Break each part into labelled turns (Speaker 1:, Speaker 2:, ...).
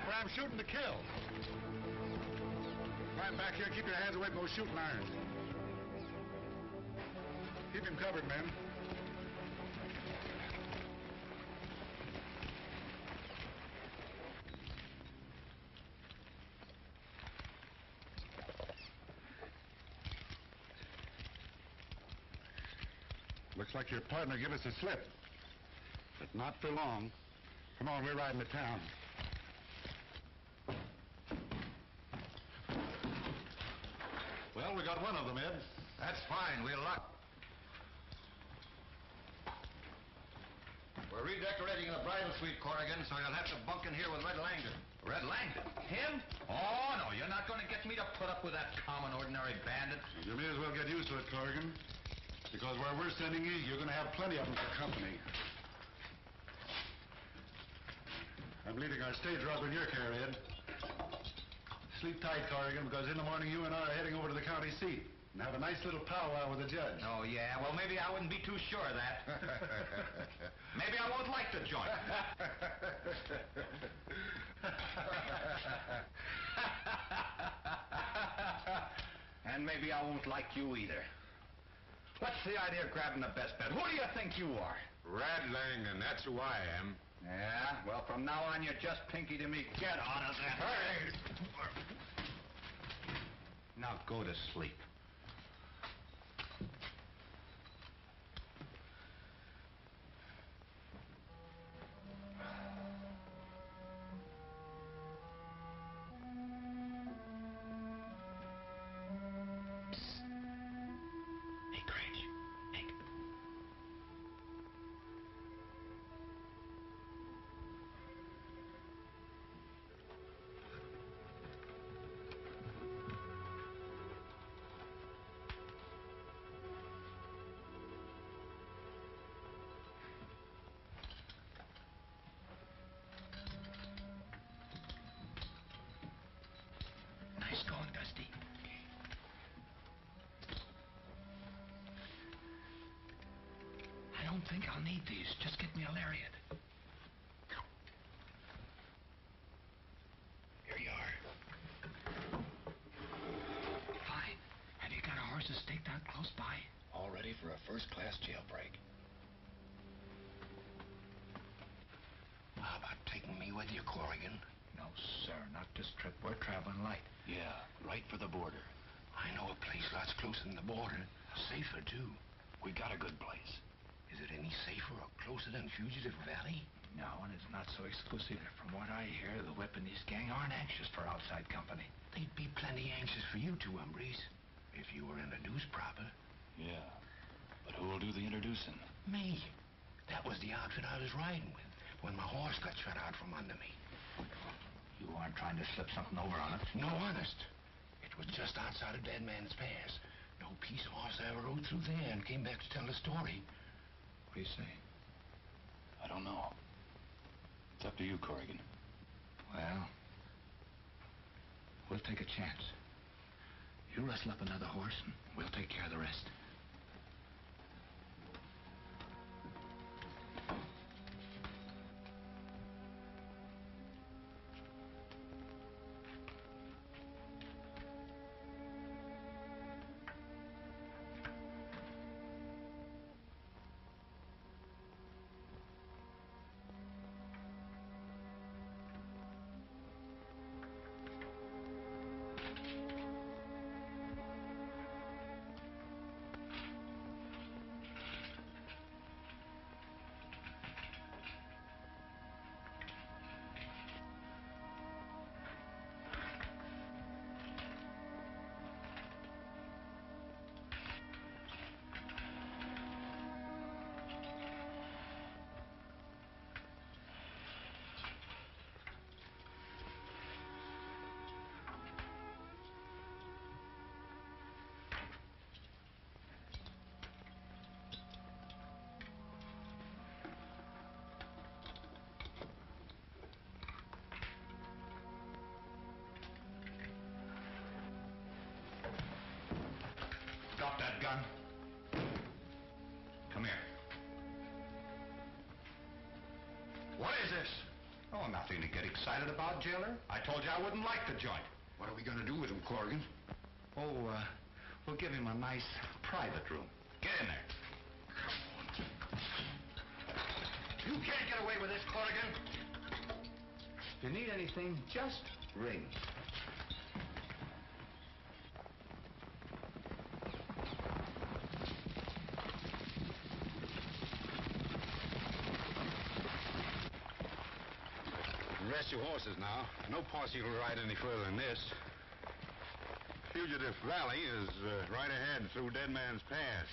Speaker 1: but I'm shooting to kill. Climb back here and keep your hands away from those shooting irons. Keep him covered, men. Looks like your partner gave us a slip. But not for long. Come on, we're riding to town. Well, we got one of them, Ed.
Speaker 2: That's fine. We'll lock. We're redecorating the bridal suite, Corrigan, so you'll have to bunk in here with Red Langdon.
Speaker 3: Red Langdon? Him? Oh, no, you're not going to get me to put up with that common, ordinary bandit.
Speaker 1: You may as well get used to it, Corrigan. Because where we're sending you, you're going to have plenty of them for company. I'm leaving our stage rope in your care, Ed. Sleep tight, Corrigan, because in the morning you and I are heading over to the county seat and have a nice little powwow with the judge.
Speaker 3: Oh, yeah? Well, maybe I wouldn't be too sure of that. Maybe I won't like the joint. And maybe I won't like you either. What's the idea of grabbing the best bed? Who do you think you are?
Speaker 2: Red Langdon, that's who I am.
Speaker 3: Yeah? Well, from now on, you're just Pinky to me. Get out of there. Hey! Now go to sleep. Nice going, Dusty. I don't think I'll need these. Just get me a lariat. Here you are. Fine. Have you got our horses staked out close by?
Speaker 4: All ready for a first-class jailbreak. How about taking me with you, Corrigan?
Speaker 3: No, sir, not this trip. We're traveling light.
Speaker 4: Yeah, right for the border. I know a place lots closer than the border. Safer, too. We got a good place. Is it any safer or closer than Fugitive Valley?
Speaker 3: No, and it's not so exclusive. From what I hear, the whip and his gang aren't anxious for outside company.
Speaker 4: They'd be plenty anxious for you two, hombres, if you were introduced proper.
Speaker 5: Yeah, but who'll do the introducing?
Speaker 4: Me. That was the outfit I was riding with when my horse got shut out from under me.
Speaker 3: You aren't trying to slip something over on us?
Speaker 4: No, honest. It was just outside of Dead Man's Pass. No peace horse ever rode through there and came back to tell the story.
Speaker 3: What do you say?
Speaker 5: I don't know. It's up to you, Corrigan.
Speaker 3: Well, we'll take a chance. You rustle up another horse, and we'll take care of the rest. nothing to get excited about, jailer. I told you I wouldn't like the joint.
Speaker 4: What are we going to do with him, Corrigan?
Speaker 3: Oh, we'll give him a nice private room. Get in there. You can't get away with this, Corrigan. If you need anything, just ring.
Speaker 1: Rest your horses now. No posse will ride any further than this. Fugitive Valley is right ahead through Dead Man's Pass.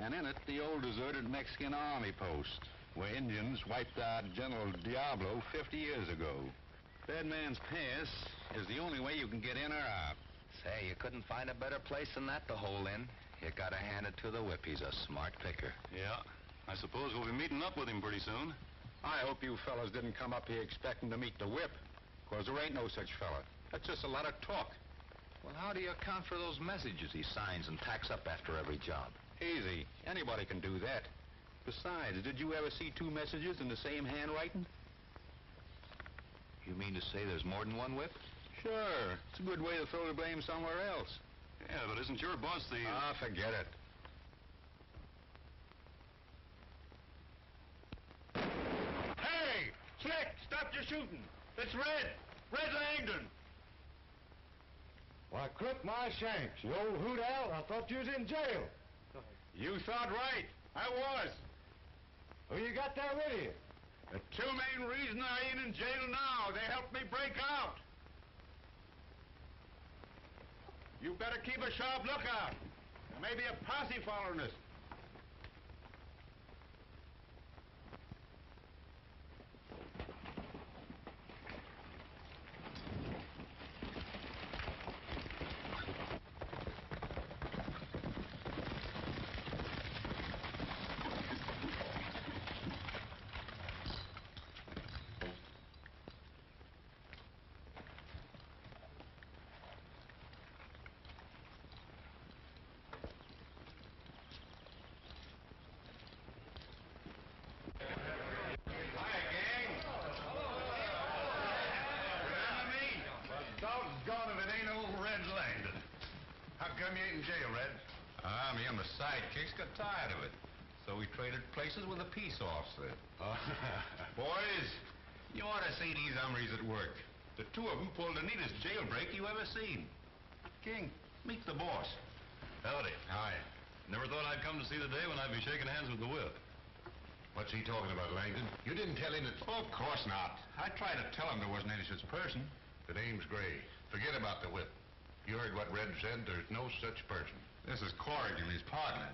Speaker 1: And in it, the old deserted Mexican army post, where Indians wiped out General Diablo 50 years ago. Dead Man's Pass is the only way you can get in or out.
Speaker 3: Say, you couldn't find a better place than that to hole in. You gotta hand it to the whip. He's a smart picker.
Speaker 1: Yeah. I suppose we'll be meeting up with him pretty soon. I hope you fellas didn't come up here expecting to meet the whip, because there ain't no such fella. That's just a lot of talk.
Speaker 3: Well, how do you account for those messages he signs and tacks up after every job?
Speaker 1: Easy. Anybody can do that. Besides, did you ever see two messages in the same handwriting?
Speaker 3: You mean to say there's more than one whip?
Speaker 1: Sure. It's a good way to throw the blame somewhere else. Yeah, but isn't your boss the... Ah, forget it. Hey! Slick! Stop your shooting! It's Red! Red Langdon!
Speaker 6: Why, clip my shanks, you old hoot owl. I thought you was in jail.
Speaker 1: You thought right. I was.
Speaker 6: Who you got there with you?
Speaker 1: The two main reasons I ain't in jail now. They helped me break out. You better keep a sharp lookout. There may be a posse following us.
Speaker 3: Me and the sidekicks got tired of it. So we traded places with a peace officer.
Speaker 1: Boys, you ought to see these hombres at work. The two of them pulled the neatest jailbreak you ever seen. King, meet the boss.
Speaker 2: Howdy.
Speaker 1: Hi.
Speaker 2: Never thought I'd come to see the day when I'd be shaking hands with the whip.
Speaker 1: What's he talking about, Langdon? You didn't tell him that... Oh, of course not. I tried to tell him there wasn't any such person. The name's Gray. Forget about the whip. You heard what Red said. There's no such person. This is Corrigan, his partner.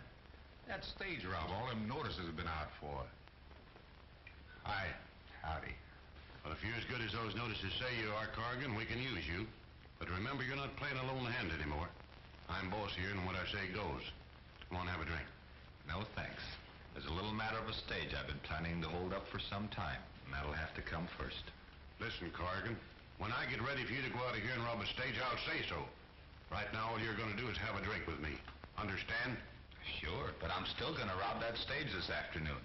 Speaker 1: That stage rob all them notices have been out for. Hi. Howdy. Well, if you're as good as those notices say you are, Corrigan, we can use you. But remember, you're not playing a lone hand anymore. I'm boss here, and what I say goes. Come on, have a drink.
Speaker 3: No, thanks. There's a little matter of a stage I've been planning to hold up for some time, and that'll have to come first.
Speaker 1: Listen, Corrigan, when I get ready for you to go out of here and rob a stage, I'll say so. Right now, all you're going to do is have a drink with me. Understand?
Speaker 3: Sure, but I'm still going to rob that stage this afternoon.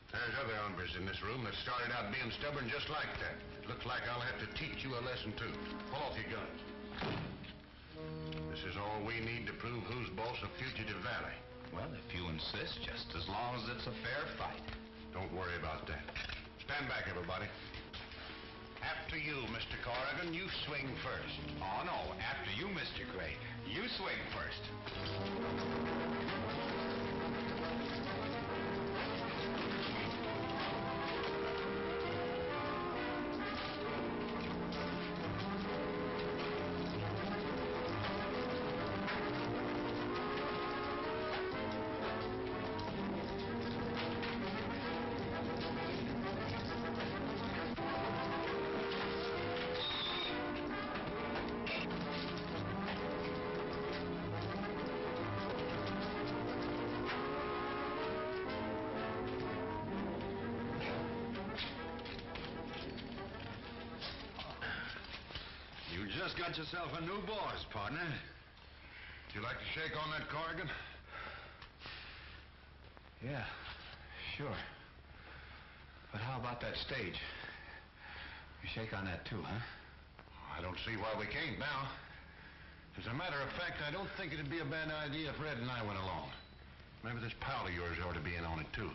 Speaker 1: There's other hombres in this room that started out being stubborn just like that. Looks like I'll have to teach you a lesson, too. Pull off your guns. This is all we need to prove who's boss of Fugitive Valley.
Speaker 3: Well, if you insist, just as long as it's a fair fight.
Speaker 1: Don't worry about that. Stand back, everybody. After you, Mr. Corrigan, you swing first.
Speaker 3: Oh, no, after you, Mr. Gray. You swing first.
Speaker 1: Just got yourself a new boss, partner. Would you like to shake on that, Corrigan?
Speaker 3: Yeah, sure. But how about that stage? You shake on that too, huh?
Speaker 1: I don't see why we can't now. As a matter of fact, I don't think it'd be a bad idea if Red and I went along. Maybe this pal of yours ought to be in on it, too.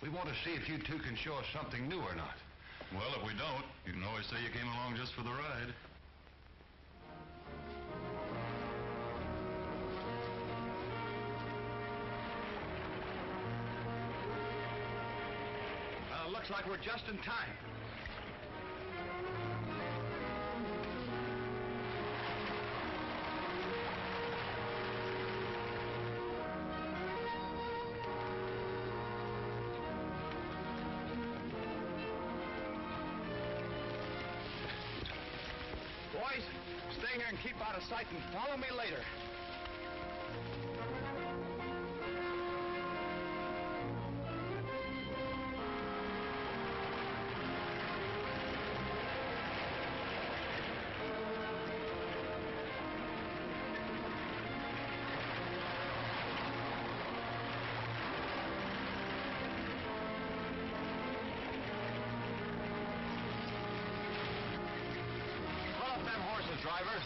Speaker 1: We want to see if you two can show us something new or not.
Speaker 7: Well, if we don't, you can always say you came along just for the ride.
Speaker 3: Looks like we're just in time. Boys, stay here and keep out of sight and follow me later.
Speaker 2: Driver.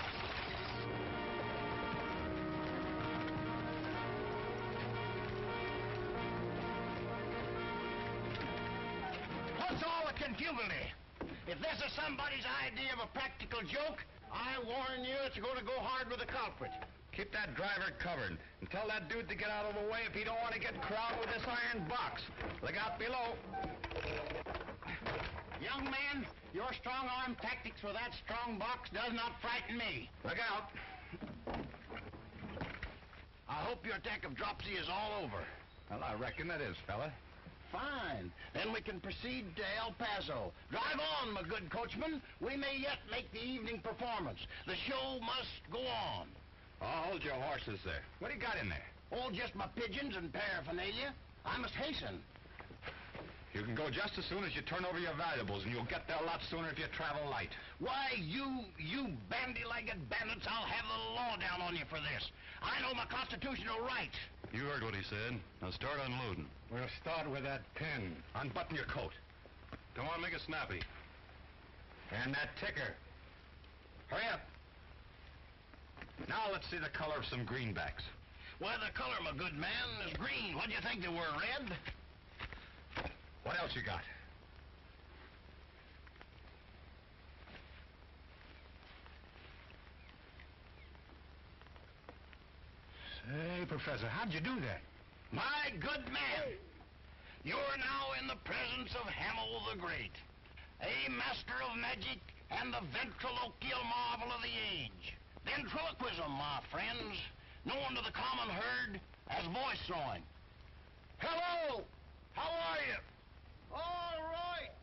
Speaker 8: What's all the confugality? If this is somebody's idea of a practical joke, I warn you it's going to go hard with the culprit.
Speaker 3: Keep that driver covered and tell that dude to get out of the way if he don't want to get crowded with this iron box. Look out below.
Speaker 8: Young man, your strong-arm tactics with that strong box does not frighten me.
Speaker 3: Look out.
Speaker 8: I hope your attack of dropsy is all over.
Speaker 3: Well, I reckon it is, fella.
Speaker 8: Fine. Then we can proceed to El Paso. Drive on, my good coachman. We may yet make the evening performance. The show must go on.
Speaker 3: Oh, hold your horses there. What do you got in there?
Speaker 8: Oh, just my pigeons and paraphernalia. I must hasten.
Speaker 3: You can go just as soon as you turn over your valuables, and you'll get there a lot sooner if you travel light.
Speaker 8: Why, you bandy-legged bandits, I'll have the law down on you for this. I know my constitutional rights.
Speaker 7: You heard what he said. Now start unloading.
Speaker 6: We'll start with that pen.
Speaker 3: Unbutton your coat.
Speaker 7: Come on, make it snappy.
Speaker 3: And that ticker. Hurry up. Now let's see the color of some greenbacks.
Speaker 8: Well, the color, my good man, is green. What do you think they were, red?
Speaker 3: What else you got? Say, Professor, how'd you do that?
Speaker 8: My good man, you're now in the presence of Hamel the Great, a master of magic and the ventriloquial marvel of the age. Ventriloquism, my friends, known to the common herd as voice throwing. Hello! How are you? All right.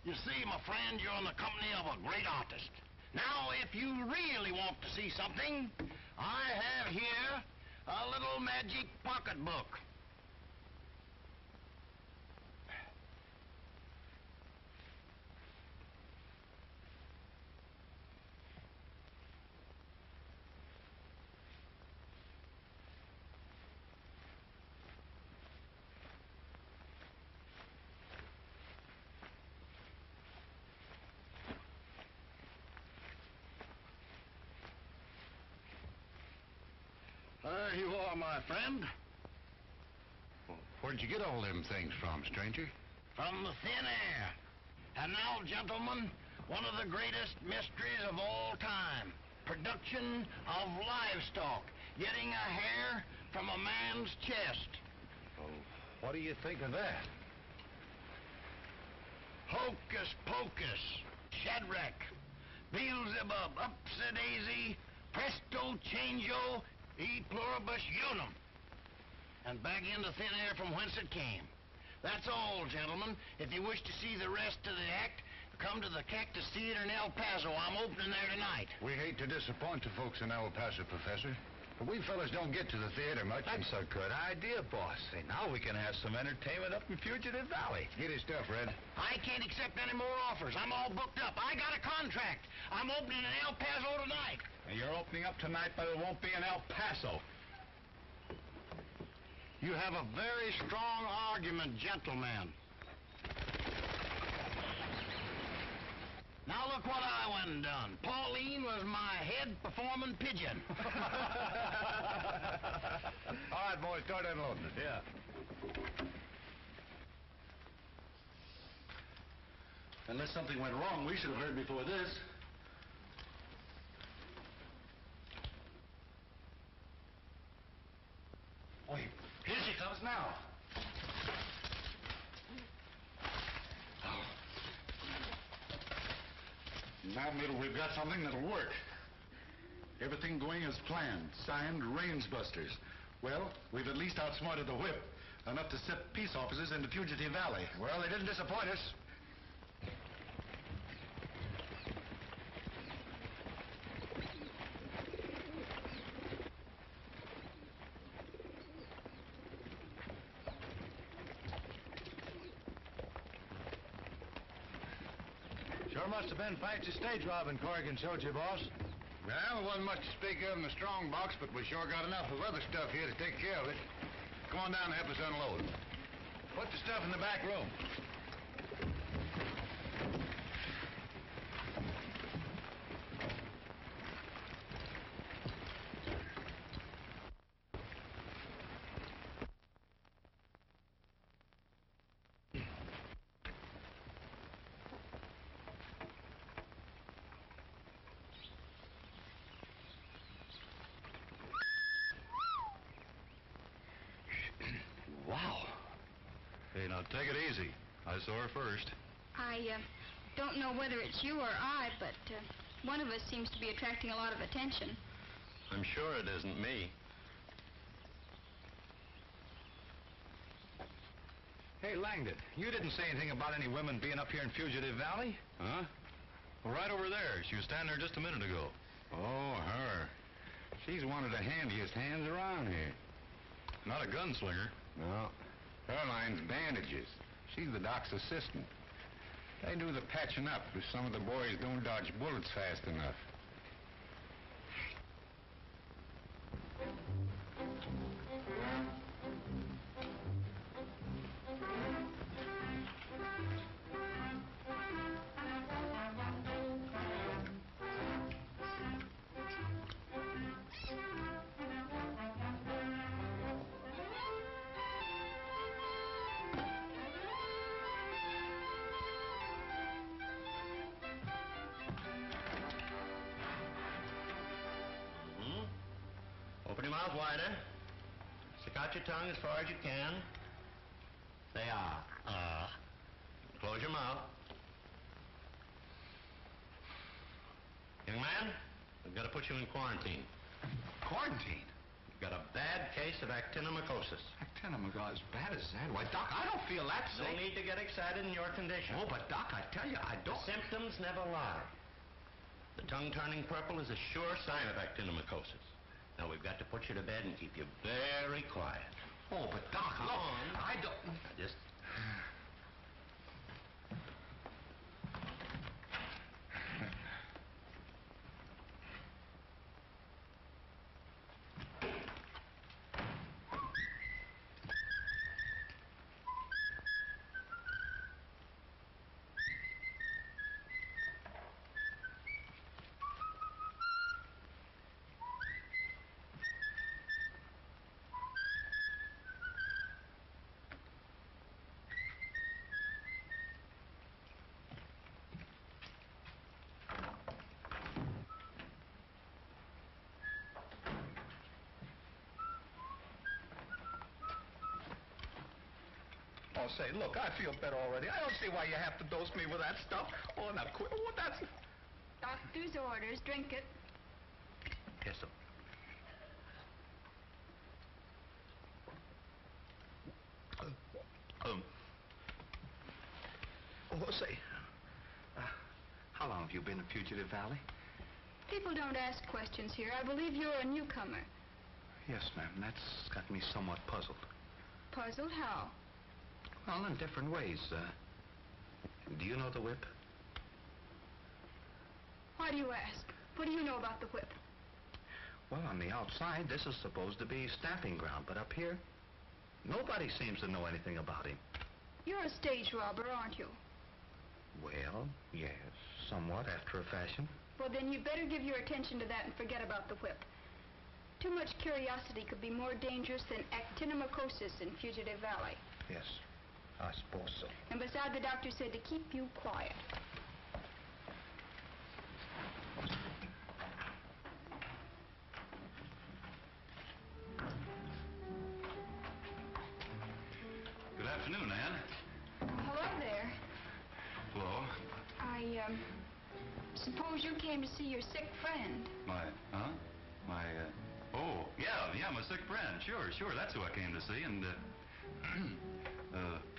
Speaker 8: You see, my friend, you're in the company of a great artist. Now, if you really want to see something, I have here a little magic pocketbook. There you are, my friend.
Speaker 1: Well, where'd you get all them things from, stranger?
Speaker 8: From the thin air. And now, gentlemen, one of the greatest mysteries of all time. Production of livestock. Getting a hair from a man's chest.
Speaker 1: Oh, what do you think of that?
Speaker 8: Hocus pocus. Shadrach. Beelzebub. Upsy-daisy. Presto changeo. E pluribus unum. And back into thin air from whence it came. That's all, gentlemen. If you wish to see the rest of the act, come to the Cactus Theater in El Paso. I'm opening there tonight.
Speaker 1: We hate to disappoint the folks in El Paso, Professor, but we fellas don't get to the theater much.
Speaker 3: That's a good idea, boss. Say, now we can have some entertainment up in Fugitive Valley.
Speaker 1: Get his stuff, Red.
Speaker 8: I can't accept any more offers. I'm all booked up. I got a contract. I'm opening in El Paso tonight.
Speaker 3: And you're opening up tonight, but it won't be in El Paso.
Speaker 8: You have a very strong argument, gentlemen. Now look what I went and done. Pauline was my head performing pigeon.
Speaker 1: All right, boys, start unloading it.
Speaker 6: Yeah. Unless something went wrong, we should have heard before this. Wait, here she comes now. Now, Middle, we've got something that'll work. Everything going as planned. Signed, Rangebusters. Well, we've at least outsmarted the whip. Enough to set peace officers into Fugitive Valley.
Speaker 3: Well, they didn't disappoint us.
Speaker 6: Sure must have been fancy stage robbing Corrigan showed you, boss.
Speaker 1: Well, there wasn't much to speak of in the strong box, but we sure got enough of other stuff here to take care of it. Come on down and help us unload. Put the stuff in the back room.
Speaker 3: Wow.
Speaker 7: Hey, now take it easy. I saw her first.
Speaker 9: I don't know whether it's you or I, but one of us seems to be attracting a lot of attention.
Speaker 7: I'm sure it isn't me.
Speaker 3: Hey, Langdon, you didn't say anything about any women being up here in Fugitive Valley?
Speaker 7: Huh? Well, right over there. She was standing there just a minute ago.
Speaker 1: Oh, her. She's one of the handiest hands around here.
Speaker 7: Not a gunslinger.
Speaker 1: No. Her line's bandages. She's the doc's assistant. They do the patching up if some of the boys don't dodge bullets fast enough.
Speaker 8: Open your mouth wider. Stick out your tongue as far as you can. Say ah. Close your mouth. Young man, we've got to put you in quarantine.
Speaker 3: Quarantine?
Speaker 8: You've got a bad case of actinomycosis.
Speaker 3: Actinomycosis, as bad as that? Why, Doc, I don't feel that
Speaker 8: No
Speaker 3: sick.
Speaker 8: need to get excited in your condition.
Speaker 3: Oh, but Doc, I tell you, I
Speaker 8: The
Speaker 3: don't...
Speaker 8: symptoms never lie. The tongue turning purple is a sure sign of actinomycosis. Now, we've got to put you to bed and keep you very quiet.
Speaker 3: Oh, but Doc,
Speaker 8: Come
Speaker 3: look,
Speaker 8: on.
Speaker 3: I don't...
Speaker 8: Now, just...
Speaker 3: Oh, say, look, I feel better already. I don't see why you have to dose me with that stuff. Oh, now, quit. Oh, that's...
Speaker 9: Doctor's orders. Drink it.
Speaker 8: Yes, sir.
Speaker 3: Oh, say, how long have you been in Fugitive Valley?
Speaker 9: People don't ask questions here. I believe you're a newcomer.
Speaker 3: Yes, ma'am. That's got me somewhat puzzled.
Speaker 9: Puzzled? How?
Speaker 3: Well, in different ways. Do you know the whip?
Speaker 9: Why do you ask? What do you know about the whip?
Speaker 3: Well, on the outside, this is supposed to be stamping ground, but up here, nobody seems to know anything about him.
Speaker 9: You're a stage robber, aren't you?
Speaker 3: Well, yes,
Speaker 10: Somewhat, after a fashion.
Speaker 9: Well, then you'd better give your attention to that and forget about the whip. Too much curiosity could be more dangerous than actinomycosis in Fugitive Valley.
Speaker 10: Yes, I suppose so.
Speaker 9: And besides, the doctor said to keep you quiet.
Speaker 7: Good afternoon, Ann.
Speaker 9: Hello there.
Speaker 7: Hello.
Speaker 9: I suppose you came to see your sick friend.
Speaker 7: Oh, yeah, my sick friend. Sure, that's who I came to see, and,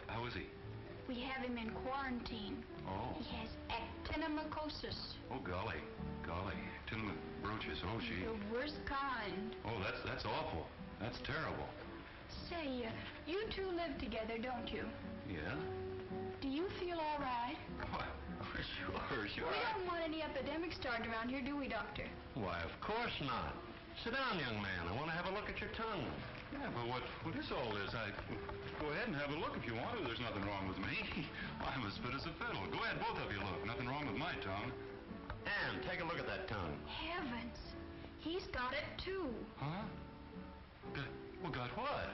Speaker 7: how is he?
Speaker 9: We have him in quarantine.
Speaker 7: Oh.
Speaker 9: He has actinomycosis.
Speaker 7: Oh, golly. Actinomycosis. Oh, gee.
Speaker 9: The worst kind.
Speaker 7: Oh, that's awful. That's terrible.
Speaker 9: Say, you two live together, don't you?
Speaker 7: Yeah?
Speaker 9: Do you feel all right?
Speaker 7: Sure.
Speaker 9: We don't want any epidemic starting around here, do we, Doctor?
Speaker 2: Why, of course not. Sit down, young man. I want to have a look at your tongue.
Speaker 7: Yeah, but what is all this? Go ahead and have a look if you want to. There's nothing wrong with me. I'm as fit as a fiddle. Go ahead, both of you look. Nothing wrong with my tongue.
Speaker 2: Ann, take a look at that tongue.
Speaker 9: Heavens. He's got it, too.
Speaker 7: Huh? Got what?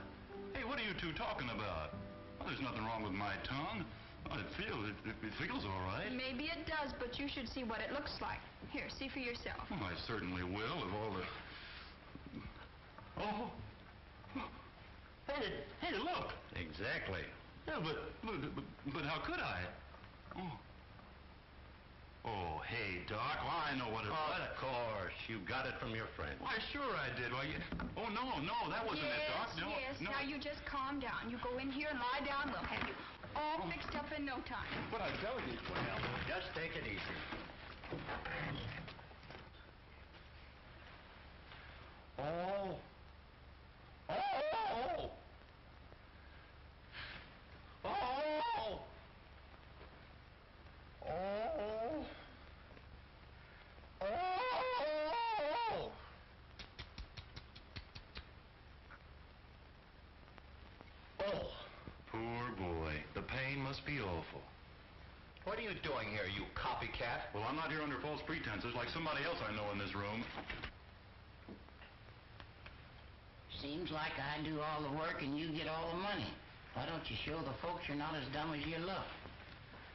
Speaker 7: Hey, what are you two talking about? Well, there's nothing wrong with my tongue. It feels all right.
Speaker 9: Maybe it does, but you should see what it looks like. Here, see for yourself.
Speaker 7: Well, I certainly will, if all the... Oh! Hey, look!
Speaker 2: Exactly.
Speaker 7: Yeah, but how could I? Oh, hey, Doc, well, I know what it was.
Speaker 2: Of course. You got it from your friend.
Speaker 7: Why, sure I did. Why, Oh, no, that wasn't it, Doc. No,
Speaker 9: Yes,
Speaker 7: no.
Speaker 9: now you just calm down. You go in here and lie down. We'll have you all fixed up in no time.
Speaker 7: But I tell you...
Speaker 2: Well, just take it easy. Oh.
Speaker 7: Poor boy. The pain must be awful.
Speaker 2: What are you doing here, you copycat?
Speaker 7: Well, I'm not here under false pretenses like somebody else I know in this room.
Speaker 11: Seems like I do all the work and you get all the money. Why don't you show the folks you're not as dumb as you look?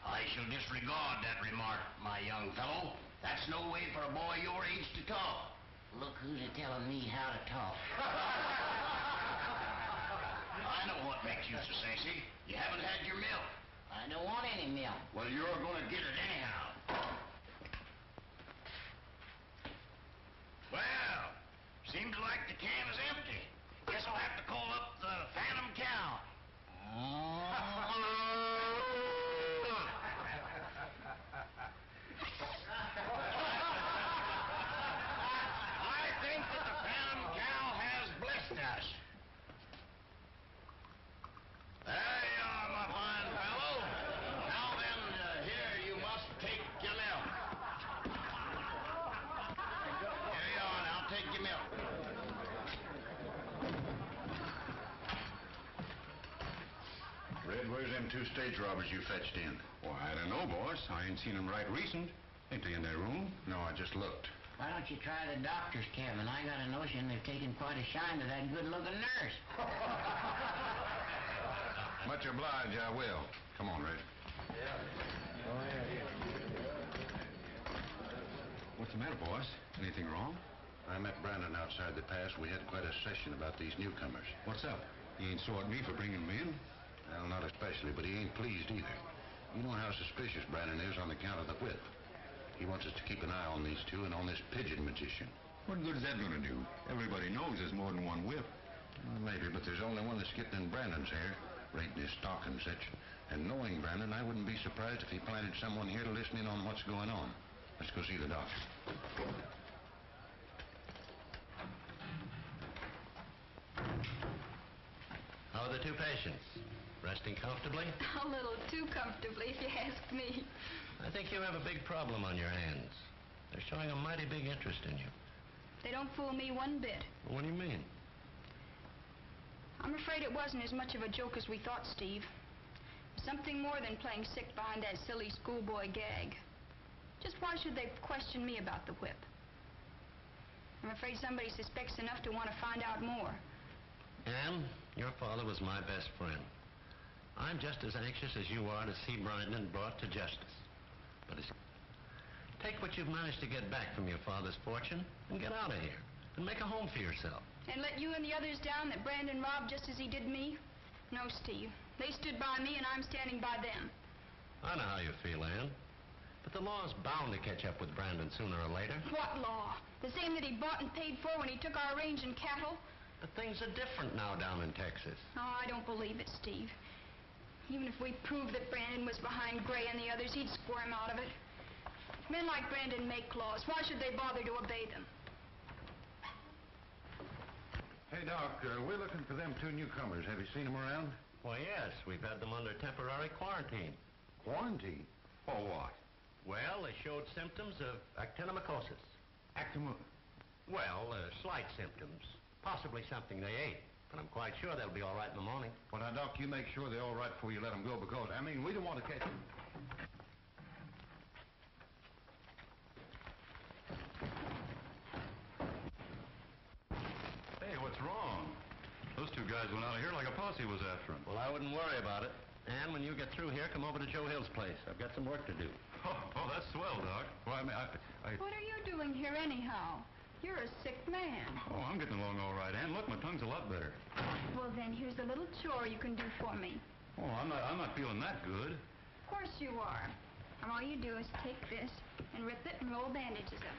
Speaker 8: I shall disregard that remark, my young fellow. That's no way for a boy your age to talk.
Speaker 11: Look who's telling me how to talk.
Speaker 8: I know what makes you so sassy. You haven't had your milk.
Speaker 11: I don't want any milk.
Speaker 8: Well, you're going to get it anyhow. Well, seems like the can is empty. Guess I'll have to call up the phantom cow. I think that the phantom cow has blessed us. There you are, my fine fellow. Now then, here you must take your milk. Here you are, now take your milk.
Speaker 1: Red, where's them two stage robbers you fetched in?
Speaker 3: Well, I don't know, boss. I ain't seen them right recent. Ain't they in their room?
Speaker 1: No, I just looked.
Speaker 11: Why don't you try the doctor's cabin? I got a notion they've taken quite a shine to that good-looking nurse.
Speaker 3: Much obliged, I will. Come on, Red. What's the matter, boss? Anything wrong?
Speaker 1: I met Brandon outside the pass. We had quite a session about these newcomers.
Speaker 3: What's up? You ain't sore at me for bringing them in?
Speaker 1: Well, not especially, but he ain't pleased either. You know how suspicious Brandon is on account of the whip. He wants us to keep an eye on these two and on this pigeon magician.
Speaker 3: What good is that going to do? Everybody knows there's more than one whip.
Speaker 1: Well, maybe, but there's only one that's getting in Brandon's hair, rating his stock and such. And knowing Brandon, I wouldn't be surprised if he planted someone here to listen in on what's going on. Let's go see the doctor.
Speaker 2: How are the two patients? Resting comfortably?
Speaker 9: A little too comfortably, if you ask me.
Speaker 2: I think you have a big problem on your hands. They're showing a mighty big interest in you.
Speaker 9: They don't fool me one bit.
Speaker 2: What do you mean?
Speaker 9: I'm afraid it wasn't as much of a joke as we thought, Steve. Something more than playing sick behind that silly schoolboy gag. Just why should they question me about the whip? I'm afraid somebody suspects enough to want to find out more.
Speaker 2: Anne, your father was my best friend. I'm just as anxious as you are to see Brandon brought to justice. But take what you've managed to get back from your father's fortune and get out of here and make a home for yourself.
Speaker 9: And let you and the others down that Brandon robbed just as he did me? No, Steve. They stood by me and I'm standing by them.
Speaker 2: I know how you feel, Anne. But the law's bound to catch up with Brandon sooner or later.
Speaker 9: What law? The same that he bought and paid for when he took our range and cattle?
Speaker 2: But things are different now down in Texas.
Speaker 9: Oh, I don't believe it, Steve. Even if we proved that Brandon was behind Gray and the others, he'd squirm out of it. Men like Brandon make laws. Why should they bother to obey them?
Speaker 1: Hey, Doc, we're looking for them two newcomers. Have you seen them around?
Speaker 2: Why, yes. We've had them under temporary quarantine.
Speaker 1: Quarantine? For what?
Speaker 2: Well, they showed symptoms of actinomycosis. Well, slight symptoms. Possibly something they ate. But I'm quite sure they'll be all right in the morning.
Speaker 1: Well, now, Doc, you make sure they're all right before you let them go, because, we don't want to catch them.
Speaker 7: Hey, what's wrong? Those two guys went out of here like a posse was after them.
Speaker 2: Well, I wouldn't worry about it. And when you get through here, come over to Joe Hill's place. I've got some work to do.
Speaker 7: Oh, that's swell, Doc. Well, I...
Speaker 9: What are you doing here anyhow? You're a sick man.
Speaker 7: Oh, I'm getting along all right, Ann. Look, my tongue's a lot better.
Speaker 9: Well, then, here's a little chore you can do for me.
Speaker 7: Oh, I'm not feeling that good.
Speaker 9: Of course you are. And all you do is take this and rip it and roll bandages up.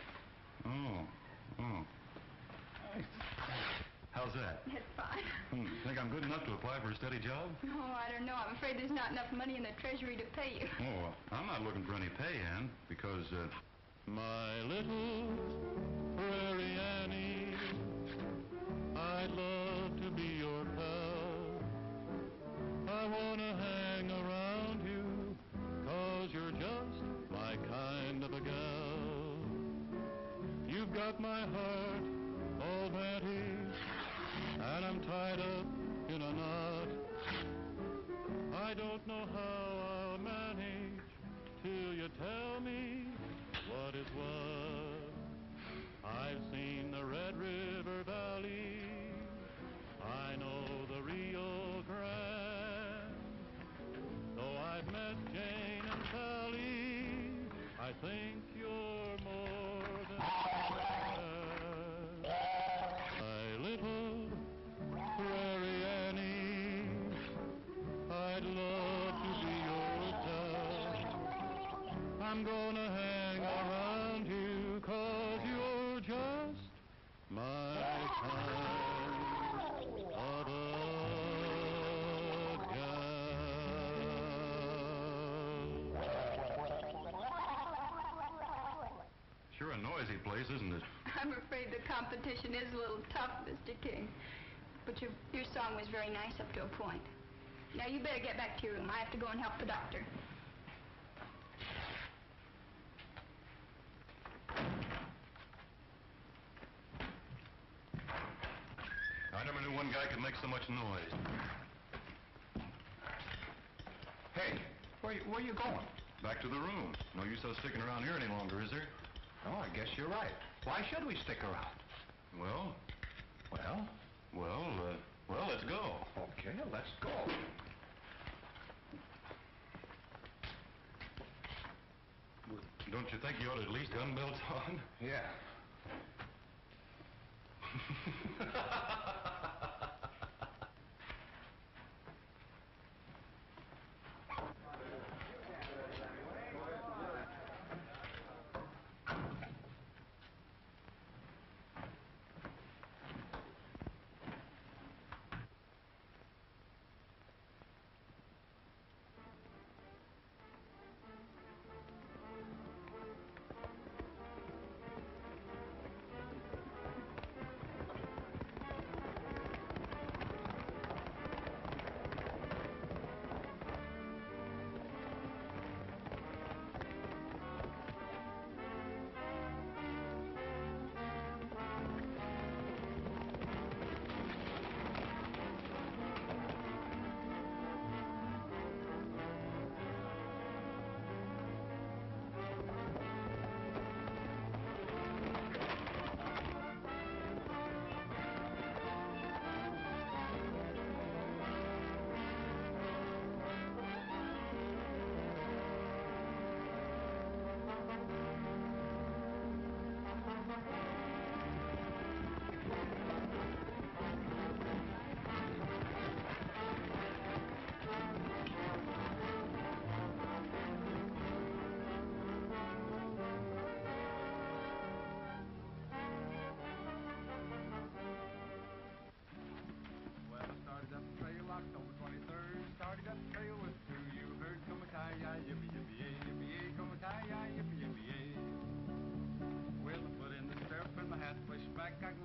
Speaker 7: Oh. How's that?
Speaker 9: That's fine.
Speaker 7: Think I'm good enough to apply for a steady job?
Speaker 9: Oh, I don't know. I'm afraid there's not enough money in the treasury to pay you.
Speaker 7: Oh, I'm not looking for any pay, Ann, because,
Speaker 12: My little prairie Annie, I'd love to be your pal. I want to hang around you, 'cause you're just my kind of a gal. You've got my heart all bandaged, and I'm tied up in a knot. I don't know how I'll manage till you tell me what is what. I've seen the Red River Valley, I know the Rio Grande. Though I've met Jane and Sally, I think you're more than that. My little prairie Annie, I'd love to be your pal. I'm gonna hang around you, 'cause you're just my kind of a gal.
Speaker 7: sure a noisy place, isn't it?
Speaker 9: I'm afraid the competition is a little tough, Mr. King. But your song was very nice up to a point. Now, you better get back to your room. I have to go and help the doctor.
Speaker 7: I never knew one guy could make so much noise.
Speaker 3: Hey, where you going?
Speaker 7: Back to the room. No use us sticking around here any longer, is there?
Speaker 3: Oh, I guess you're right. Why should we stick around?
Speaker 7: Well,
Speaker 3: Well?
Speaker 7: let's go.
Speaker 3: Okay, let's go.
Speaker 7: Don't you think you ought to at least gun belts on?
Speaker 3: Yeah.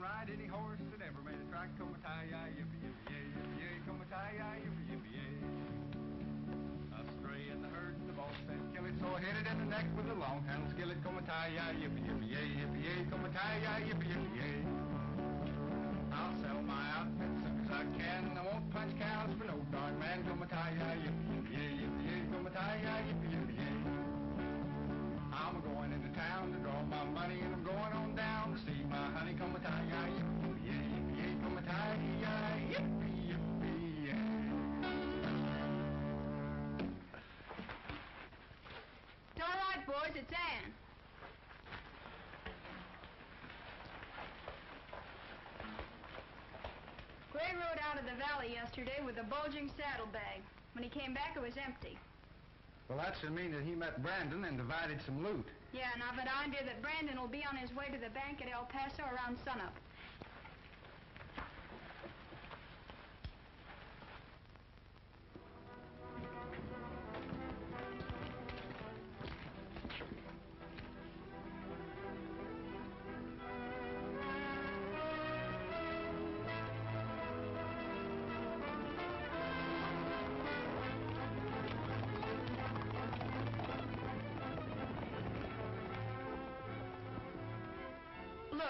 Speaker 13: ride any horse that ever made a track. Come-a-tie-yi, yippee-yippee-yay, yippee-yay, come-a-tie-yi, yippee-yippee-yay. Astray in the herd, the boss said, kill it, so I hit it in the neck with a long-handled skillet. Come-a-tie-yi, yippee-yippee-yay, yippee-yay, come-a-tie-yi, yippee-yippee-yay. I'll sell my outfit as soon as I can. I won't punch cows for no darn man. Come-a-tie-yi, yippee-yippee-yay, yippee-yay, come-a-tie-yi, yippee-yippee-yay. I'm a-going into town to draw my money, and I'm going on down to see my honey. Come-a-tie-yi, yippee-yay, yippee-yay, come-a-tie-yi, yippee-yippee-yay.
Speaker 9: It's all right, boys. It's Ann. Gray rode out of the valley yesterday with a bulging saddlebag. When he came back, it was empty.
Speaker 3: Well, that should mean that he met Brandon and divided some loot.
Speaker 9: Yeah, and I've an idea that Brandon will be on his way to the bank at El Paso around sunup. Look.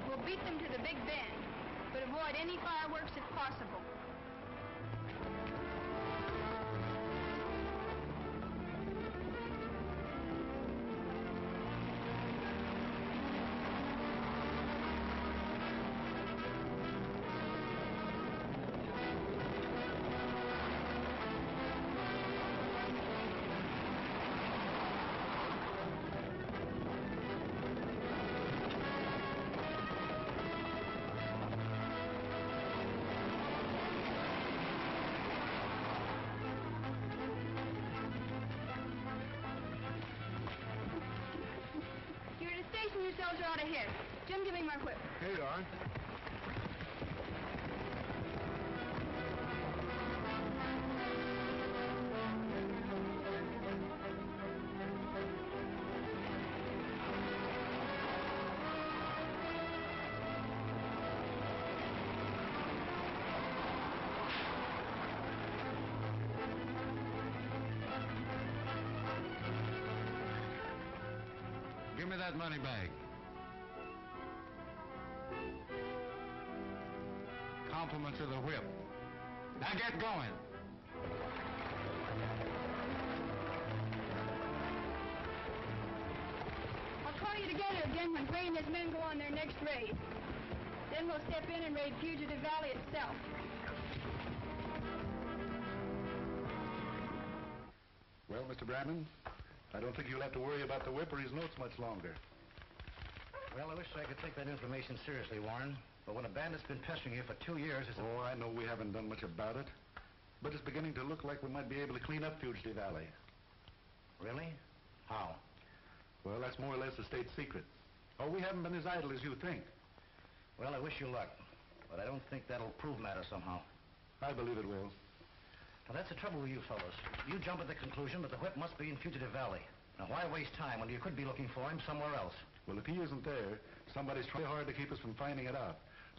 Speaker 9: We'll beat them to the Big Bend, but avoid any fireworks if possible. Yourselves are out ahead. Jim, give me my whip.
Speaker 6: Here you are. Give me that money bag. Compliments of the whip. Now get going.
Speaker 9: I'll call you together again when Gray and his men go on their next raid. Then we'll step in and raid Fugitive Valley itself.
Speaker 6: Well, Mr. Brandon, I don't think you'll have to worry about the whip or his notes much longer.
Speaker 2: Well, I wish I could take that information seriously, Warren. But when a bandit's been pestering you for 2 years, it's...
Speaker 6: Oh, I know we haven't done much about it. But it's beginning to look like we might be able to clean up Fugitive Valley.
Speaker 2: Really? How?
Speaker 6: Well, that's more or less a state secret. Oh, we haven't been as idle as you think.
Speaker 2: Well, I wish you luck. But I don't think that'll prove matters somehow.
Speaker 6: I believe it will.
Speaker 2: Now, that's the trouble with you fellows. You jump at the conclusion that the whip must be in Fugitive Valley. Now, why waste time when you could be looking for him somewhere else?
Speaker 6: Well, if he isn't there, somebody's trying hard to keep us from finding it out.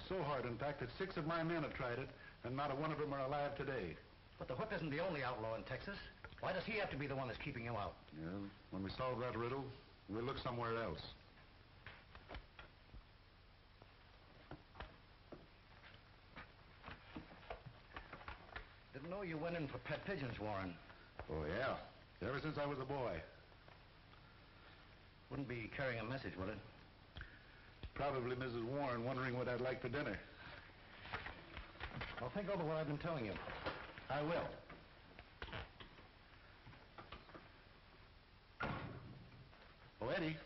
Speaker 6: So hard, in fact, that 6 of my men have tried it, and not a one of them are alive today.
Speaker 2: But the whip isn't the only outlaw in Texas. Why does he have to be the one that's keeping you out?
Speaker 6: Well, when we solve that riddle, we'll look somewhere else.
Speaker 2: Didn't know you went in for pet pigeons, Warren.
Speaker 6: Oh, yeah. Ever since I was a boy.
Speaker 2: Wouldn't be carrying a message, would it?
Speaker 6: Probably Mrs. Warren wondering what I'd like for dinner.
Speaker 2: Well, think over what I've been telling you.
Speaker 6: I will. Oh, Eddie.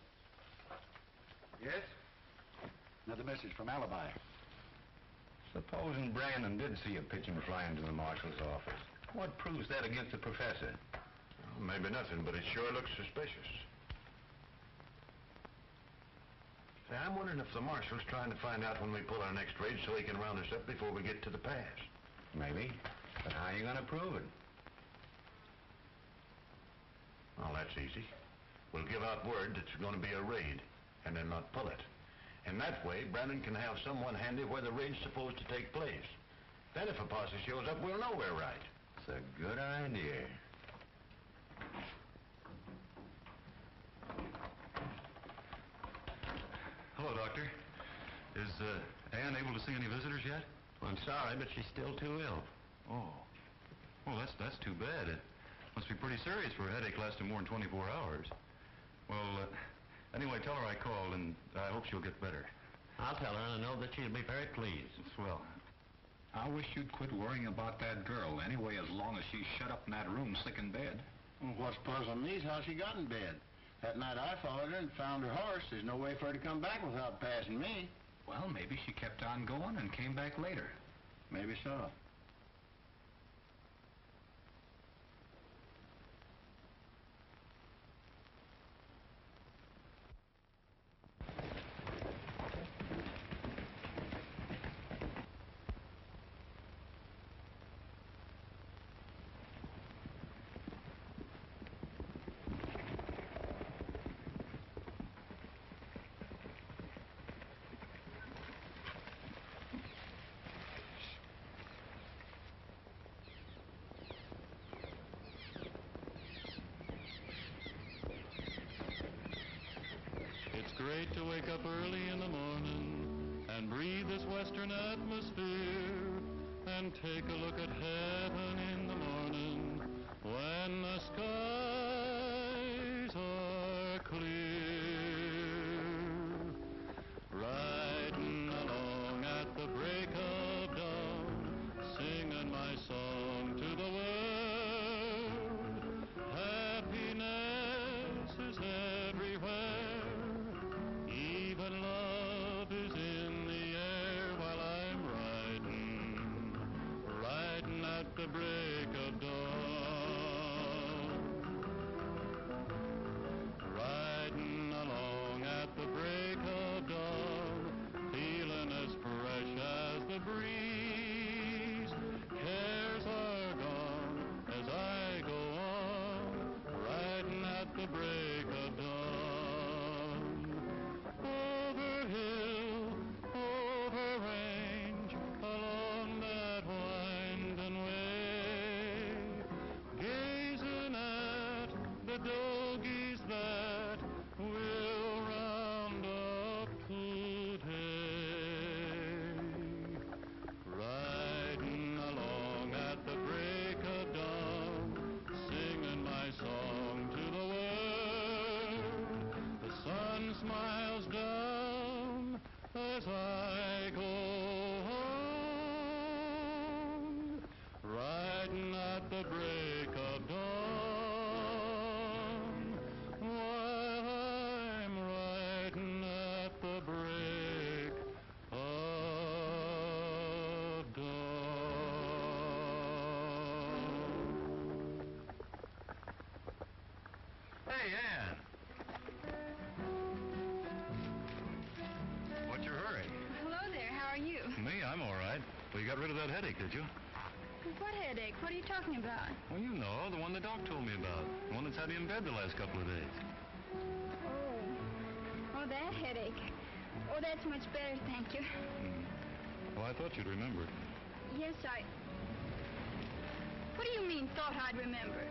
Speaker 3: Yes?
Speaker 6: Another message from Alibi.
Speaker 1: Supposing Brandon did see a pigeon fly into the marshal's office. What proves that against the professor? Well, maybe nothing, but it sure looks suspicious. Say, I'm wondering if the marshal's trying to find out when we pull our next raid so he can round us up before we get to the pass.
Speaker 3: Maybe. But how are you going to prove it?
Speaker 1: Well, that's easy. We'll give out word that there's going to be a raid, and then not pull it. In that way, Brandon can have someone handy where the raid's supposed to take place. Then if a posse shows up, we'll know we're right.
Speaker 2: It's a good idea.
Speaker 7: Hello, Doctor. Is Ann able to see any visitors yet?
Speaker 2: I'm sorry, but she's still too ill.
Speaker 7: Oh. Well, that's too bad. It must be pretty serious for a headache lasting more than 24 hours. Well, anyway, tell her I called, and I hope she'll get better.
Speaker 2: I'll tell her, and I know that she'll be very pleased.
Speaker 7: Swell.
Speaker 3: I wish you'd quit worrying about that girl anyway, as long as she's shut up in that room sick in bed.
Speaker 10: Well, what's puzzling me is how she got in bed. That night I followed her and found her horse. There's no way for her to come back without passing me.
Speaker 3: Well, maybe she kept on going and came back later.
Speaker 10: Maybe so.
Speaker 12: It's great to wake up early in the morning and breathe this western atmosphere and take a look at heaven in the morning when the skies are clear. Riding along at the break of dawn, singing my song to the world. Happiness is everywhere. Even love is in the air while I'm riding at the break of dawn. Riding along at the break of dawn, feeling as fresh as the breeze. Cares are gone as I go on, riding at the break of dawn. Over hill, over range, along that winding way, gazing at the doggies that will round up today. Riding along at the break of dawn, singing my song to the world. The sun smiles down as I go on, riding at the break of dawn, while I'm riding at the break of dawn.
Speaker 7: Hey, Ann. What's your hurry?
Speaker 9: Hello there, how are you?
Speaker 7: Me, I'm all right. Well, you got rid of that headache, did you?
Speaker 9: What headache? What are you talking about?
Speaker 7: Well, you know, the one the doc told me about. The one that's had you in bed the last couple of days.
Speaker 9: Oh, that headache. Oh, that's much better, thank you.
Speaker 7: Well, I thought you'd remember.
Speaker 9: Yes, What do you mean, thought I'd remember?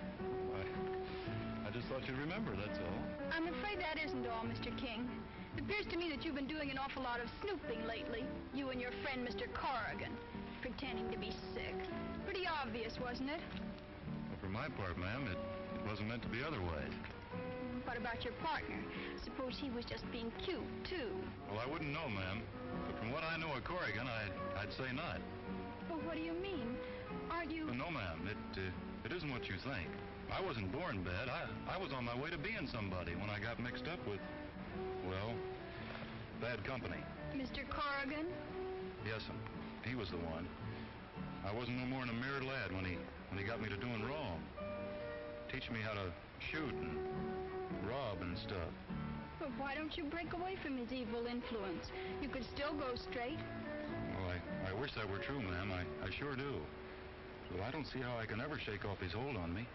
Speaker 7: I just thought you'd remember, that's all.
Speaker 9: I'm afraid that isn't all, Mr. King. It appears to me that you've been doing an awful lot of snooping lately. You and your friend, Mr. Corrigan, pretending to be sick. Pretty obvious, wasn't it?
Speaker 7: Well, for my part, ma'am, it wasn't meant to be otherwise.
Speaker 9: What about your partner? Suppose he was just being cute, too.
Speaker 7: Well, I wouldn't know, ma'am. But from what I know of Corrigan, I'd say not.
Speaker 9: Well, what do you mean? Aren't you...
Speaker 7: No, ma'am. It isn't what you think. I wasn't born bad. I was on my way to being somebody when I got mixed up with, well, bad company.
Speaker 9: Mr. Corrigan?
Speaker 7: Yes'm. He was the one. I wasn't no more than a mere lad when he got me to doing wrong. Teach me how to shoot and rob and stuff.
Speaker 9: Well, why don't you break away from his evil influence? You could still go straight.
Speaker 7: Well, I wish that were true, ma'am. I sure do. But I don't see how I can ever shake off his hold on me.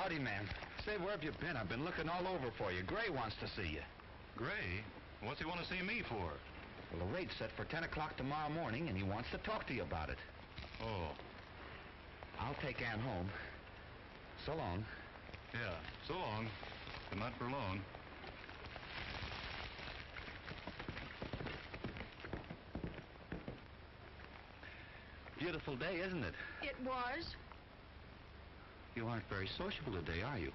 Speaker 3: Howdy, ma'am. Say, where have you been? I've been looking all over for you. Gray wants to see you.
Speaker 7: Gray? What's he want to see me for?
Speaker 3: Well, the rate's set for 10 o'clock tomorrow morning, and he wants to talk to you about it.
Speaker 7: Oh.
Speaker 3: I'll take Ann home. So long.
Speaker 7: Yeah, so long. But not for long.
Speaker 3: Beautiful day, isn't it?
Speaker 9: It was.
Speaker 3: You aren't very sociable today, are you?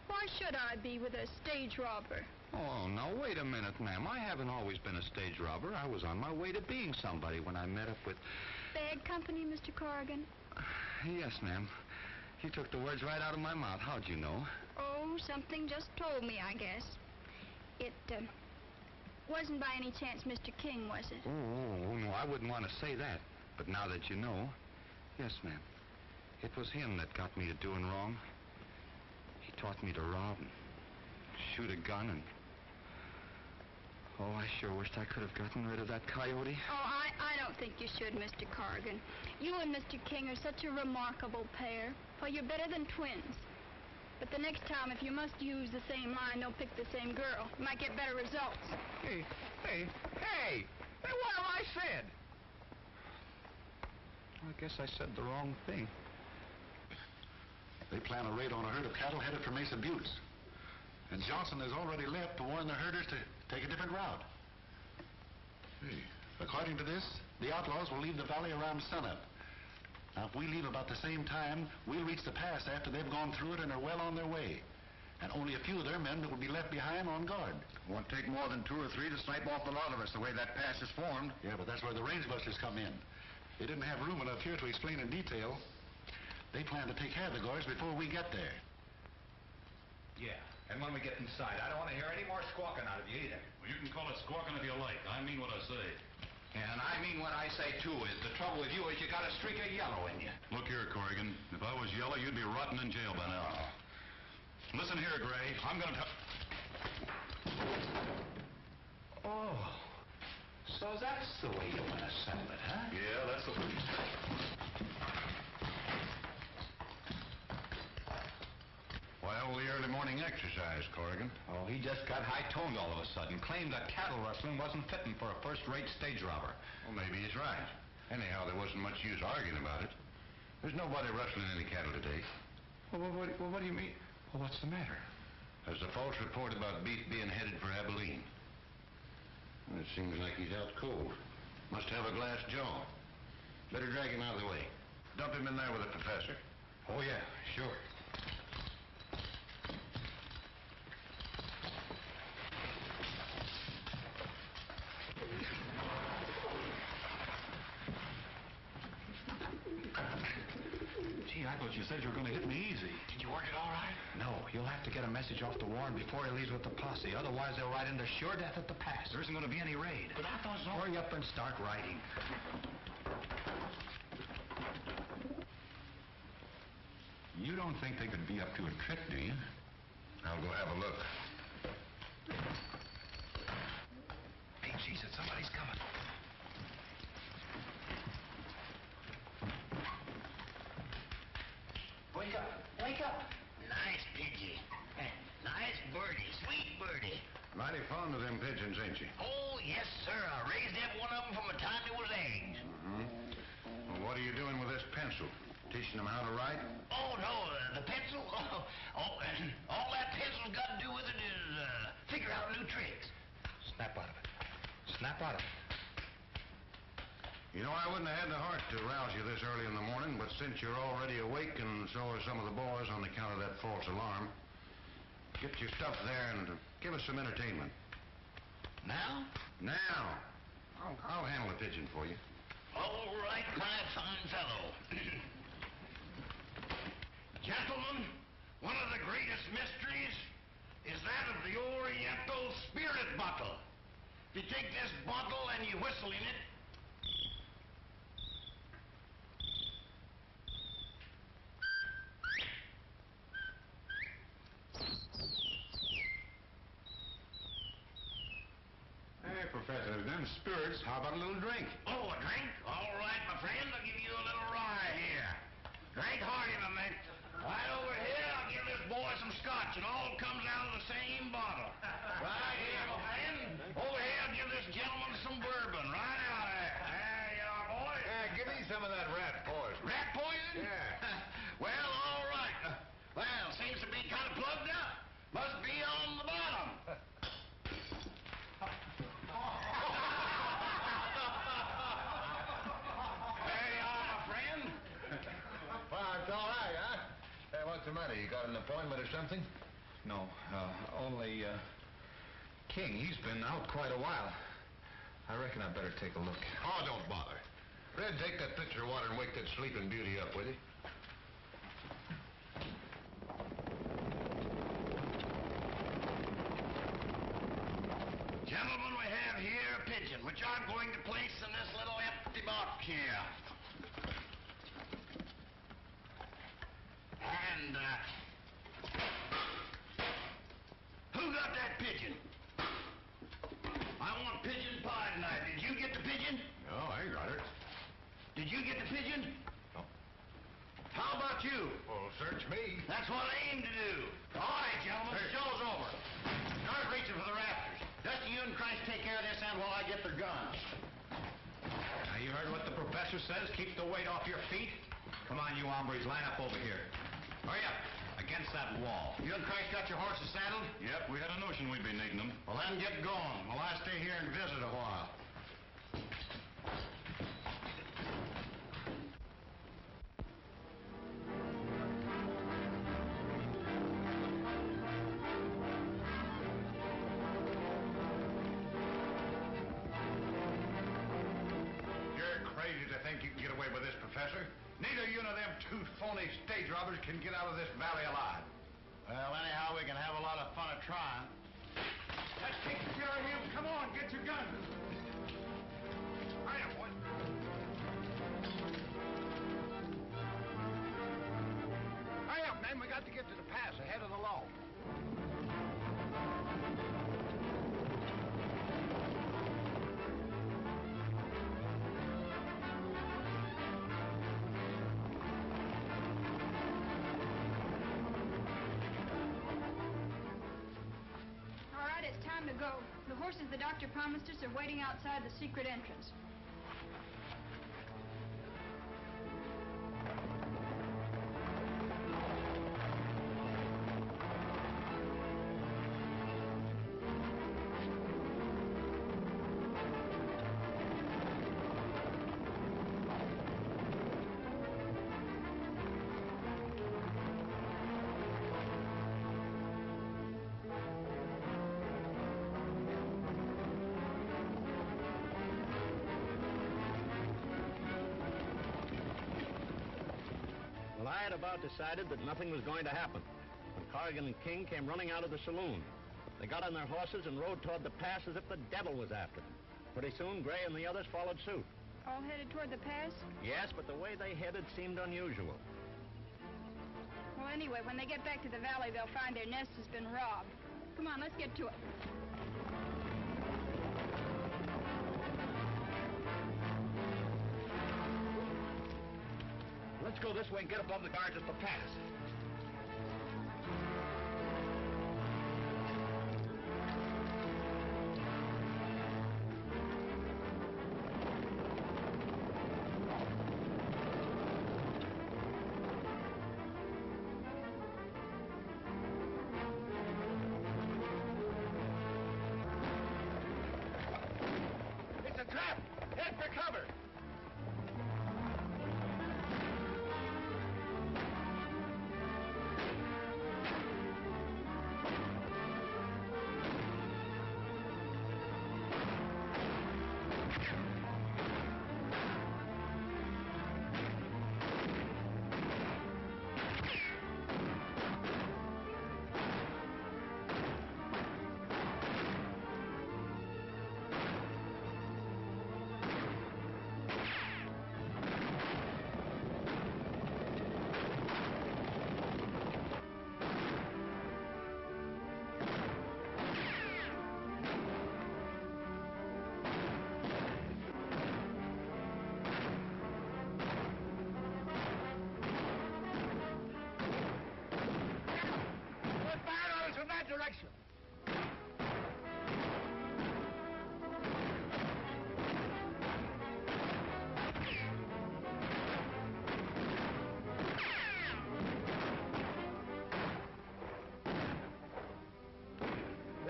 Speaker 9: Why should I be with a stage robber?
Speaker 3: Oh, now, wait a minute, ma'am. I haven't always been a stage robber. I was on my way to being somebody when I met up with...
Speaker 9: Bad company, Mr. Corrigan?
Speaker 3: Yes, ma'am. You took the words right out of my mouth. How'd you know?
Speaker 9: Oh, something just told me, I guess. It, wasn't by any chance Mr. King, was it?
Speaker 3: Oh, no, I wouldn't want to say that. But now that you know, yes, ma'am. It was him that got me to doing wrong. He taught me to rob and shoot a gun and... Oh, I sure wished I could have gotten rid of that coyote.
Speaker 9: Oh, I don't think you should, Mr. Corrigan. You and Mr. King are such a remarkable pair. Well, you're better than twins. But the next time, if you must use the same line, don't pick the same girl. You might get better results.
Speaker 3: Hey, what have I said? I guess I said the wrong thing.
Speaker 6: They plan a raid on a herd of cattle headed for Mesa Buttes. And Johnson has already left to warn the herders to take a different route. Hey, according to this, the outlaws will leave the valley around sunup. Now, if we leave about the same time, we'll reach the pass after they've gone through it and are well on their way. And only a few of their men will be left behind on guard.
Speaker 1: Won't take more than 2 or 3 to snipe off the lot of us the way that pass is formed.
Speaker 6: Yeah, but that's where the range busters come in. They didn't have room enough here to explain in detail. They plan to take care of the guards before we get there.
Speaker 3: Yeah, and when we get inside, I don't want to hear any more squawking out of you either.
Speaker 7: Well, you can call it squawking if you like. I mean what I say.
Speaker 3: And I mean what I say, too, is the trouble with you is you got a streak of yellow in you.
Speaker 7: Look here, Corrigan. If I was yellow, you'd be rotting in jail by now. Listen here, Gray. I'm going to...
Speaker 3: Oh, so that's the way you want to settle it, huh?
Speaker 7: Yeah, that's the...
Speaker 1: Well, the early morning exercise, Corrigan.
Speaker 3: Oh, he just got high-toned all of a sudden, claimed that cattle rustling wasn't fitting for a first-rate stage robber.
Speaker 1: Well, maybe he's right. Anyhow, there wasn't much use arguing about it. There's nobody rustling any cattle today.
Speaker 3: Well, what do you mean? Well, what's the matter?
Speaker 1: There's a false report about beef being headed for Abilene. Well, it seems like he's out cold. Must have a glass jaw. Better drag him out of the way. Dump him in there with the professor.
Speaker 3: Oh, yeah, sure. Gee, I thought you said you were going to hit me easy.
Speaker 8: Did you work it all right?
Speaker 3: No, you'll have to get a message off to Warren before he leaves with the posse. Otherwise, they'll ride into sure death at the pass. There isn't going to be any raid.
Speaker 8: But I thought so.
Speaker 3: Hurry up and start riding. You don't think they could be up to a trick, do you?
Speaker 1: I'll go have a look.
Speaker 3: Hey, Jesus, somebody's coming.
Speaker 8: Wake up. Wake up. Nice pidgey. Nice birdie. Sweet birdie.
Speaker 1: Mighty fond of them pigeons, ain't you?
Speaker 8: Oh, yes, sir. I raised every one of them from the time they was eggs.
Speaker 1: Well, what are you doing with this pencil? Teaching them how to write?
Speaker 8: Oh, no, the pencil? All that pencil's got to do with it is figure out new tricks.
Speaker 3: Snap out of it. Snap out of it.
Speaker 1: You know, I wouldn't have had the heart to rouse you this early in the morning, but since you're already awake and so are some of the boys on account of that false alarm, get your stuff there and give us some entertainment.
Speaker 8: Now?
Speaker 1: Now. I'll handle the pigeon for you.
Speaker 8: All right, my fine fellow. Gentlemen, one of the greatest mysteries is that of the Oriental spirit bottle. If you take this bottle and you whistle in it,
Speaker 1: Hey, Professor, them spirits, how about a little drink?
Speaker 8: oh, a drink? All right, my friend, I'll give you a little rye here. Drink hearty, my man. Right over here. Watch, it all comes out of the same bottle. Right here, my friend. Over here, give this gentleman some bourbon. Right out there. There you are, boys.
Speaker 1: Yeah, give me some of that rat poison.
Speaker 8: Rat poison?
Speaker 1: Yeah.
Speaker 8: Well, all right. Well, seems to be kind of plugged up. Must be on the bottom. There you are, my friend.
Speaker 1: Well, it's all right, huh? Hey, what's the matter? You got an appointment or something?
Speaker 6: No, only, King, he's been out quite a while. I reckon I'd better take a look.
Speaker 1: Oh, don't bother. Red, take that pitcher of water and wake that sleeping beauty up, will you?
Speaker 8: Gentlemen, we have here a pigeon, which I'm going to place in this little empty box here. And, who got that pigeon? I want pigeon pie tonight. Did you get the pigeon?
Speaker 1: No, I got it.
Speaker 8: Did you get the pigeon?
Speaker 1: No.
Speaker 8: How about you?
Speaker 1: Well, search me.
Speaker 8: That's what I aim to do. All right, gentlemen, the show's over. Start reaching for the rafters. Dusty, you and Christ take care of this end while I get the guns.
Speaker 6: Now, you heard what the professor says? Keep the weight off your feet. Come on, you hombres, line up over here. Hurry up, against that wall.
Speaker 8: You and Christ got your horses saddled?
Speaker 7: Yep, we had a notion we'd be needing them.
Speaker 8: Well, then get going while I stay here and visit a while.
Speaker 1: You're crazy to think you can get away with this, Professor. Neither you nor them two phony stage robbers can get out of this valley alive.
Speaker 8: Well, anyhow, we can have a lot of fun at trying.
Speaker 1: Let's take care of him. Come on, get your guns. Hurry up, boys. Hurry up, men. We got to get to the pass ahead of the law.
Speaker 9: All right, it's time to go. The horses the doctor promised us are waiting outside the secret entrance.
Speaker 2: Well, I had about decided that nothing was going to happen when Corrigan and King came running out of the saloon. They got on their horses and rode toward the pass as if the devil was after them. Pretty soon, Gray and the others followed suit.
Speaker 9: All headed toward the pass?
Speaker 2: Yes, but the way they headed seemed unusual.
Speaker 9: Well, anyway, when they get back to the valley, they'll find their nest has been robbed. Come on, let's get to it.
Speaker 8: Let's go this way and get above the guards at the pass. It's a trap! Head for cover!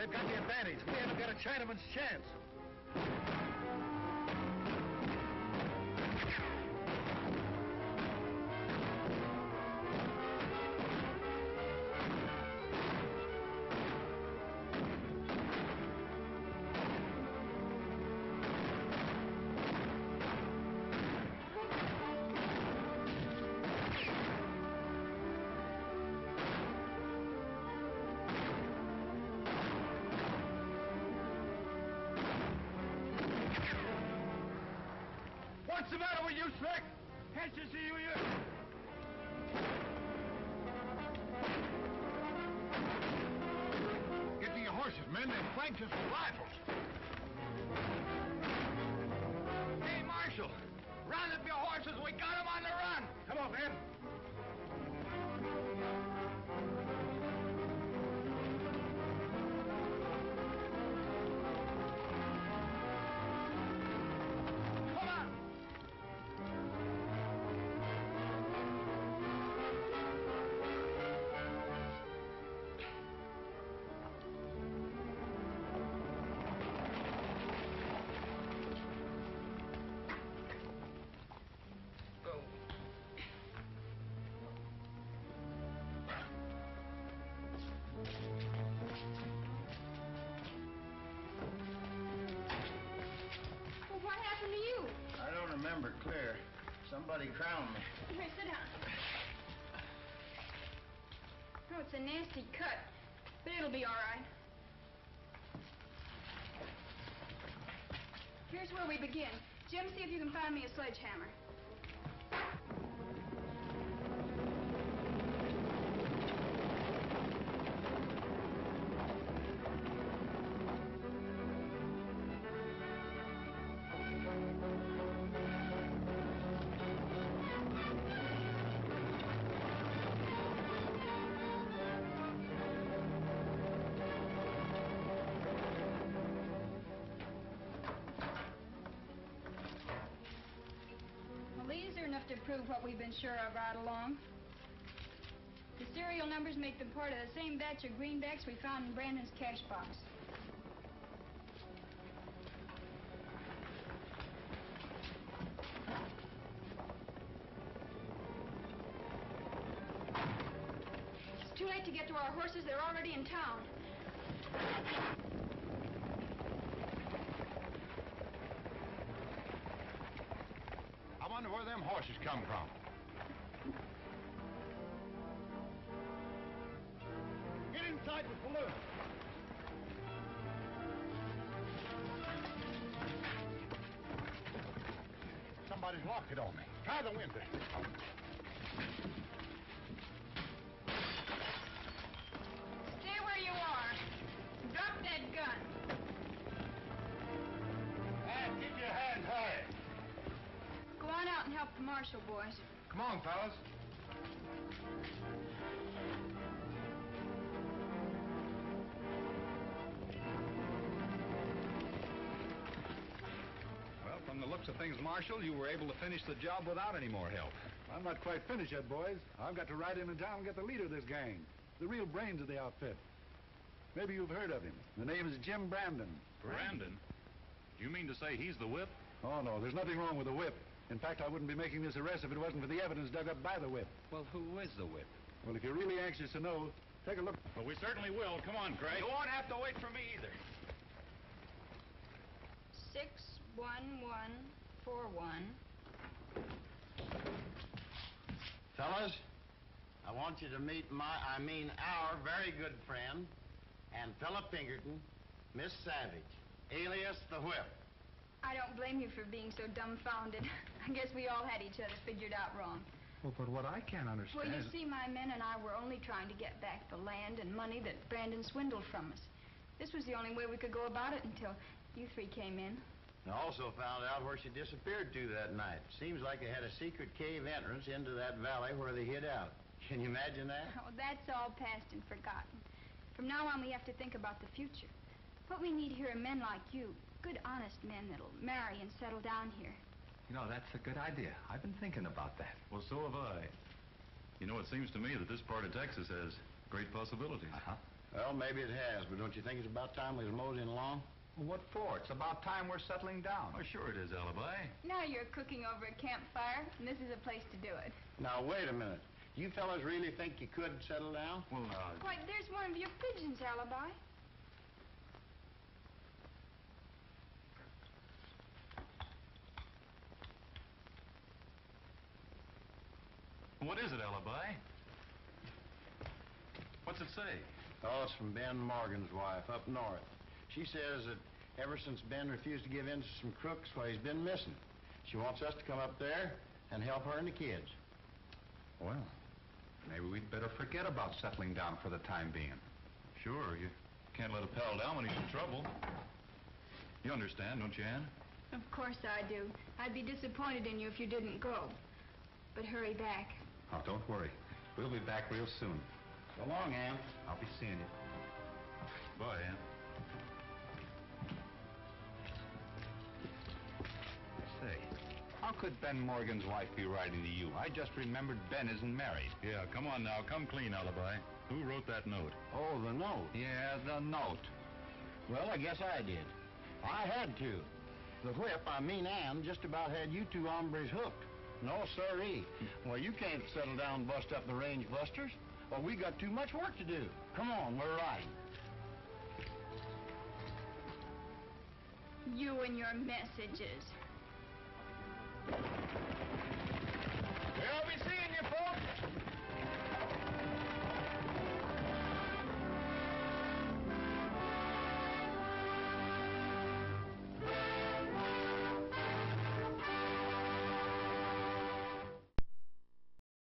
Speaker 6: they've got the advantage. We haven't got a Chinaman's chance.
Speaker 13: What's the matter with you, Slick? Can't you see who you...
Speaker 6: Get to your horses, men. They've flanked us with rifles.
Speaker 13: Hey, Marshal, round up your horses. We got them on the run.
Speaker 6: Come on, men.
Speaker 13: Come on.
Speaker 9: Well, what happened to you?
Speaker 10: I don't remember clear. Somebody crowned me.
Speaker 9: Here, sit down. Oh, it's a nasty cut, but it'll be all right. Here's where we begin. Jim, see if you can find me a sledgehammer. Well, these are enough to prove what we've been sure of right along. The serial numbers make them part of the same batch of greenbacks we found in Brandon's cash box. It's too late to get to our horses. They're already in town.
Speaker 6: I wonder where them horses come from. Get inside the saloon. Somebody's locked it on me. Try the window.
Speaker 9: Stay where you are. Drop that gun.
Speaker 6: And keep your hands high.
Speaker 9: Go on out and help the marshal, boys.
Speaker 6: Come on, fellas.
Speaker 7: Well, from the looks of things, Marshal, you were able to finish the job without any more help.
Speaker 6: I'm not quite finished yet, boys. I've got to ride into town and get the leader of this gang. The real brains of the outfit. Maybe you've heard of him. The name is Jim Brandon.
Speaker 7: Brandon? You mean to say he's the whip?
Speaker 6: Oh, no, there's nothing wrong with the whip. In fact, I wouldn't be making this arrest if it wasn't for the evidence dug up by the whip.
Speaker 7: Well, who is the whip?
Speaker 6: Well, if you're really anxious to know, take a look.
Speaker 7: Well, we certainly will. Come on, Craig.
Speaker 13: You won't have to wait for me either.
Speaker 9: 61141.
Speaker 10: Fellas, I want you to meet our very good friend, and Philip Pinkerton, Miss Savage, alias the Whip.
Speaker 9: I don't blame you for being so dumbfounded. I guess we all had each other figured out wrong.
Speaker 6: Well, but what I can't understand...
Speaker 9: Well, you see, my men and I were only trying to get back the land and money that Brandon swindled from us. This was the only way we could go about it until you three came in.
Speaker 10: I also found out where she disappeared to that night. Seems like they had a secret cave entrance into that valley where they hid out. Can you imagine that?
Speaker 9: Oh, that's all past and forgotten. From now on, we have to think about the future. What we need here are men like you, good, honest men that'll marry and settle down here.
Speaker 14: You know, that's a good idea. I've been thinking about that.
Speaker 7: Well, so have I. You know, it seems to me that this part of Texas has great possibilities.
Speaker 14: Uh-huh.
Speaker 10: Well, maybe it has, but don't you think it's about time we was moseying along?
Speaker 14: Well, what for? It's about time we're settling down.
Speaker 7: Oh, sure it is, Alibi.
Speaker 9: Now you're cooking over a campfire, and this is a place to do it.
Speaker 10: Now, wait a minute. You fellas really think you could settle down?
Speaker 7: Well,
Speaker 9: Why, there's one of your pigeons, Alibi.
Speaker 7: what is it, Alibi? What's it say?
Speaker 10: Oh, it's from Ben Morgan's wife up north. She says that ever since Ben refused to give in to some crooks, well, he's been missing. She wants us to come up there and help her and the kids.
Speaker 14: Well, maybe we'd better forget about settling down for the time being.
Speaker 7: Sure, you can't let a pal down when he's in trouble. You understand, don't you, Ann?
Speaker 9: Of course I do. I'd be disappointed in you if you didn't go. But hurry back.
Speaker 14: Oh, don't worry. We'll be back real soon.
Speaker 10: So long, Ann.
Speaker 14: I'll be seeing you.
Speaker 7: Bye, Ann.
Speaker 14: Say, how could Ben Morgan's wife be writing to you? I just remembered Ben isn't married.
Speaker 7: Yeah, come on now. Come clean, Alibi. Who wrote that note?
Speaker 10: Oh, the note.
Speaker 14: Yeah, the note.
Speaker 10: Well, I guess I did. I had to. The whip, I mean Ann, just about had you two hombres hooked. No, sirree. Well, you can't settle down and bust up the range busters. Well, we got too much work to do. Come on, we're riding.
Speaker 9: You and your messages.